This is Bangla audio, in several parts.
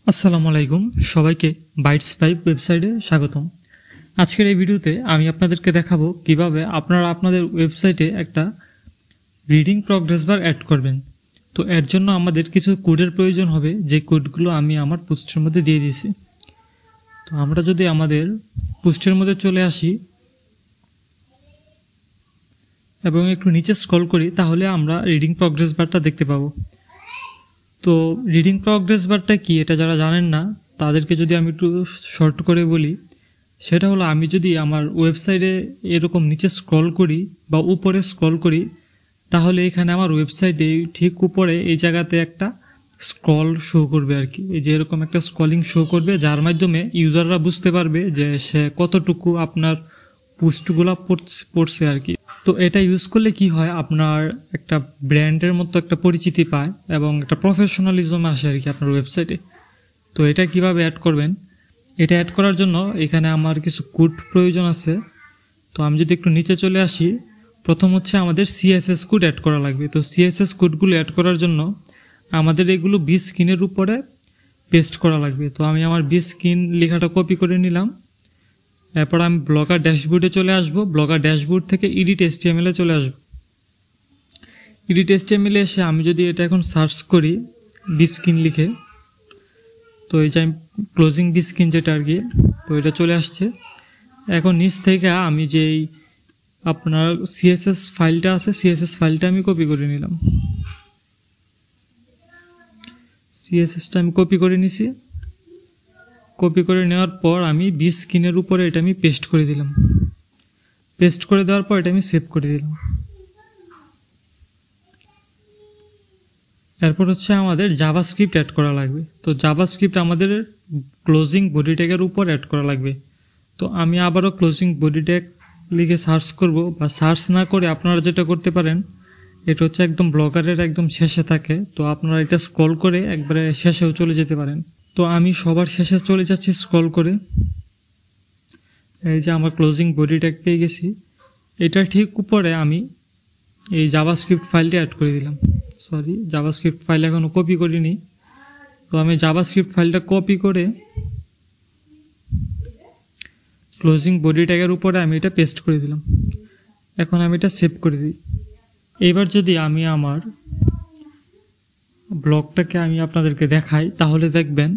আসসালামু আলাইকুম সবাইকে বাইটস পাইপ ওয়েবসাইটে স্বাগতম। আজকের এই ভিডিওতে আমি আপনাদেরকে দেখাবো কিভাবে আপনারা আপনাদের ওয়েবসাইটে একটা রিডিং প্রগ্রেস বার অ্যাড করবেন। তো এর জন্য আমাদের কিছু কোডের প্রয়োজন হবে, যে কোডগুলো আমি আমার পোস্টের মধ্যে দিয়ে দিয়েছি। তো আমরা যদি আমাদের পোস্টের মধ্যে চলে আসি এবং একটু নিচে স্ক্রল করি, তাহলে আমরা রিডিং প্রগ্রেস বারটা দেখতে পাবো। তো রিডিং প্রগ্রেস বারটা কি, এটা যারা জানেন না তাদেরকে যদি আমি একটু শর্ট করে বলি, সেটা হলো আমি যদি আমার ওয়েবসাইটে এরকম নিচে স্ক্রল করি বা উপরে স্ক্রল করি, তাহলে এখানে আমার ওয়েবসাইটে ঠিক উপরে এই জায়গাতে একটা স্ক্রল শো করবে আর কি। এই যে এরকম একটা স্ক্রলিং শো করবে, যার মাধ্যমে ইউজাররা বুঝতে পারবে যে সে কতটুকু আপনার পোস্টগুলো পড়ছে আর কি। তো এটা ইউজ করলে কি হয়, আপনার একটা ব্র্যান্ডের মতো একটা পরিচিতি পায় এবং একটা প্রফেশনালিজম আসে আর কি আপনার ওয়েবসাইটে। তো এটা কিভাবে অ্যাড করবেন, এটা অ্যাড করার জন্য এখানে আমার কিছু কোড প্রয়োজন আছে। তো আমি যদি একটু নিচে চলে আসি, প্রথম হচ্ছে আমাদের সিএসএস কোড অ্যাড করা লাগবে। তো সিএসএস কোডগুলো অ্যাড করার জন্য আমাদের এগুলো বি স্ক্রিনের উপরে পেস্ট করা লাগবে। তো আমি আমার বি স্ক্রিন লেখাটা কপি করে নিলাম। এরপর আমি ব্লগার ড্যাশবোর্ডে চলে আসব। ব্লগার ড্যাশবোর্ড থেকে এডিট এইচটিএমএল এ চলে আসব। এডিট এইচটিএমএল এ এসে আমি যদি এটা এখন সার্চ করি বি স্ক্রিন লিখে, তো এই যে আমি ক্লোজিং বি স্ক্রিন যেটা আর কি, তো এটা চলে আসছে। এখন নিচ থেকে আমি যেই আপনার সিএসএস ফাইলটা আছে, সিএসএস ফাইলটা আমি কপি করে নিলাম। সিএসএসটা আমি কপি করে নিছি। কপি করে নেওয়ার পর আমি বি স্ক্রিনের উপরে এটা আমি পেস্ট করে দিলাম। পেস্ট করে দেওয়ার পর এটা আমি সেভ করে দিলাম। এরপর হচ্ছে আমাদের জাভাস্ক্রিপ্ট অ্যাড করা লাগবে। তো জাভাস্ক্রিপ্ট আমাদের ক্লোজিং বডি ট্যাগের উপর অ্যাড করা লাগবে। তো আমি আবারও ক্লোজিং বডি ট্যাগ লিখে সার্চ করব, বা সার্চ না করে আপনারা যেটা করতে পারেন, এটা হচ্ছে একদম ব্লগারের একদম শেষে থাকে। তো আপনারা এটা স্ক্রল করে একবারে শেষেও চলে যেতে পারেন। তো আমি সবার শেষে চলে যাচ্ছি স্ক্রল করে। এই যে আমার ক্লোজিং বডি ট্যাগ পেয়ে গেছি। এটা ঠিক উপরে আমি এই জাভাস্ক্রিপ্ট ফাইলটা অ্যাড করে দিলাম। সরি, জাভাস্ক্রিপ্ট ফাইল এখনও কপি করিনি। তো আমি জাভাস্ক্রিপ্ট ফাইলটা কপি করে ক্লোজিং বডি ট্যাগের উপরে আমি এটা পেস্ট করে দিলাম। এখন আমি এটা সেভ করে দিই। এবার যদি আমি আমার ব্লগটাকে আমি আপনাদেরকে দেখাই, তাহলে দেখবেন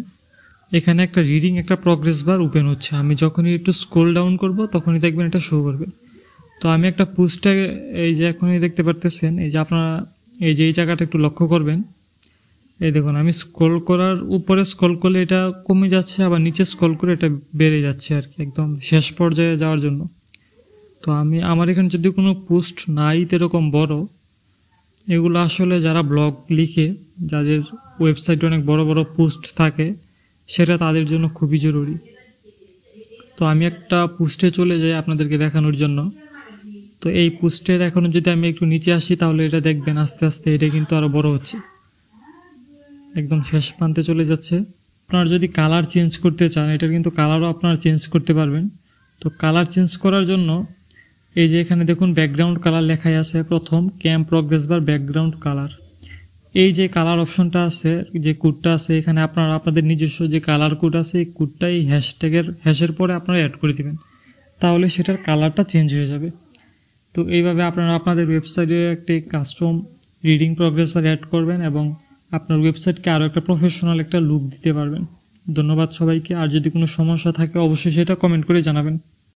এখানে একটা রিডিং একটা প্রগ্রেস বার ওপেন হচ্ছে। আমি যখনই একটু স্ক্রল ডাউন করব তখনই দেখবেন এটা শো করবে। তো আমি একটা পোস্টে, এই যে এখনই দেখতে পারতেছেন, এই যে আপনারা এই যে এই জায়গাটা একটু লক্ষ্য করবেন। এই দেখুন, আমি স্ক্রল করার উপরে স্ক্রল করলে এটা কমে যাচ্ছে, আবার নিচে স্ক্রল করে এটা বেড়ে যাচ্ছে আর কি, একদম শেষ পর্যায়ে যাওয়ার জন্য। তো আমার এখানে যদি কোনো পোস্ট নাই এরকম বড়, এগুলো আসলে যারা ব্লগ লিখে, যাদের ওয়েবসাইটে অনেক বড় বড় পোস্ট থাকে, সেটা তাদের জন্য খুবই জরুরি। তো আমি একটা পোস্টে চলে যাই আপনাদেরকে দেখানোর জন্য। তো এই পোস্টের এখনও যদি আমি একটু নিচে আসি, তাহলে এটা দেখবেন আস্তে আস্তে এটা কিন্তু আরও বড় হচ্ছে, একদম শেষ প্রান্তে চলে যাচ্ছে। আপনারা যদি কালার চেঞ্জ করতে চান, এটার কিন্তু কালারও আপনারা চেঞ্জ করতে পারবেন। তো কালার চেঞ্জ করার জন্য এই যে এখানে দেখুন ব্যাকগ্রাউন্ড কালার লেখাই আছে, প্রথম ক্যাম্প প্রগ্রেস বার ব্যাকগ্রাউন্ড কালার। এই যে কালার অপশনটা আছে, যে কোডটা আছে, এখানে আপনারা আপনাদের নিজস্ব যে কালার কোড আছে, এই কোডটাই হ্যাশের পরে আপনারা অ্যাড করে দেবেন, তাহলে সেটার কালারটা চেঞ্জ হয়ে যাবে। তো এইভাবে আপনারা আপনাদের ওয়েবসাইটে একটি কাস্টম রিডিং প্রগ্রেস বার অ্যাড করবেন এবং আপনার ওয়েবসাইটকে আরও একটা প্রফেশনাল একটা লুক দিতে পারবেন। ধন্যবাদ সবাইকে। আর যদি কোনো সমস্যা থাকে অবশ্যই সেটা কমেন্ট করে জানাবেন।